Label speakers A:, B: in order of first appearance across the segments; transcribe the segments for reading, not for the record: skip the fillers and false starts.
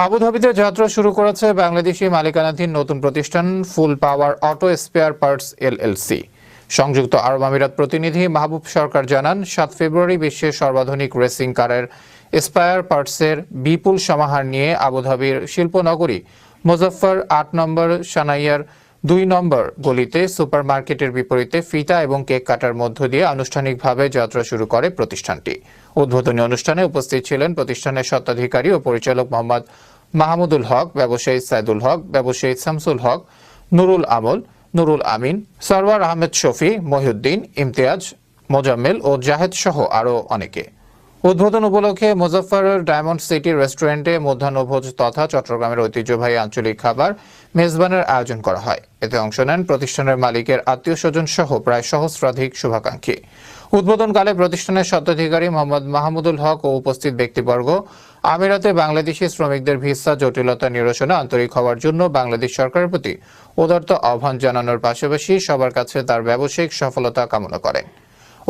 A: আবুধাবিতে যাত্রা শুরু করেছে বাংলাদেশি মালিকানাধীন নতুন প্রতিষ্ঠান full power auto spare parts LLC. সংযুক্ত আরব আমিরাত প্রতিনিধি মাহবুব সরকার জানান, 7 ফেব্রুয়ারি বিশ্বের সর্বাধুনিক রেসিং কারের স্পেয়ার পার্টসের বিপুল সমাহার নিয়ে আবুধাবির শিল্পনগরী মুজফ্ফর 8 নম্বর সানাইয়ার 2 নম্বর গলিতে সুপারমার্কেটের বিপরীতে ফিতা এবং কেক কাটার মধ্য দিয়ে আনুষ্ঠানিকভাবে যাত্রা শুরু করে প্রতিষ্ঠানটি। উদ্বোধনী অনুষ্ঠানে উপস্থিত ছিলেন প্রতিষ্ঠানের স্বত্বাধিকারী ও পরিচালক মোহাম্মদ মাহমুদুল হক, ব্যবসায়ী সাইদুল হক, ব্যবসায়ী শামসুল হক, নুরুল আমল, নুরুল আমিন, সরওয়ার আহমেদ শফি, মহিউদ্দিন, ইমতিয়াজ, মোজাম্মেল ও জাহেদ সহ আরও অনেকে। উদ্বোধন উপলক্ষে মুজফ্ফরের ডায়মন্ড সিটি রেস্টুরেন্টে মধ্যাহ্নভোজ তথা চট্টগ্রামের ঐতিহ্যবাহী আঞ্চলিক খাবার মেজবানের আয়োজন করা হয়। এতে অংশ নেন প্রতিষ্ঠানের মালিকের আত্মীয়স্বজন সহ প্রায় সহস্রাধিক শুভাকাঙ্ক্ষী। উদ্বোধনকালে প্রতিষ্ঠানের স্বত্বাধিকারী মোহাম্মদ মাহমুদুল হক ও উপস্থিত ব্যক্তিবর্গ আমিরাতে বাংলাদেশি শ্রমিকদের ভিসা জটিলতা নিরসনে আন্তরিক হওয়ার জন্য বাংলাদেশ সরকারের প্রতি উদারত আহ্বান জানানোর পাশাপাশি সবার কাছে তার ব্যবসায়িক সফলতা কামনা করেন।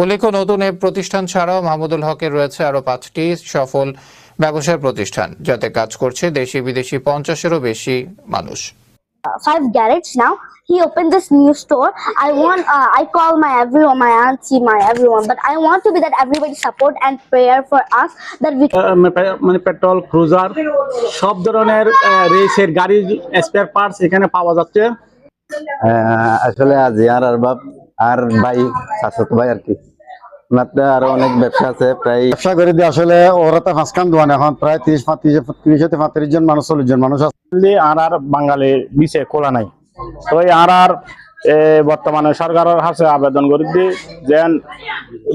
A: উল্লেখ্য, নতুন এই প্রতিষ্ঠান ছাড়াও মাহমুদুল হকের রয়েছে আরও 5টি সফল ব্যবসায় প্রতিষ্ঠান, যাতে কাজ করছে দেশি বিদেশি 50-এরও বেশি মানুষ।
B: 5 garage now. He opened this new store. I call my everyone, my auntie, my everyone, but I want to be that everybody support and prayer for us that we
C: মানে পেট্রোল, ক্রুজার, সব ধরনের রেসের গাড়ির spare parts এখানে পাওয়া যাচ্ছে।
D: আসলে আজিয়ার আর বাপ আর ভাই শাসক ভাই আর কি আরো অনেক ব্যবসা আছে, প্রায়
E: ব্যবসা করে দিয়ে আসলে ওরা তো ফাঁসকান দোয়ান এখন প্রায় 30-35 জন মানুষ, 40 জন মানুষ আছে।
C: আর বাঙালি বিছে খোলা নাই, তো আর বর্তমানে সরকারের কাছে আবেদন করি যেন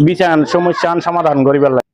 C: বিচার সমস্যা সমাধান করিবার লাগে।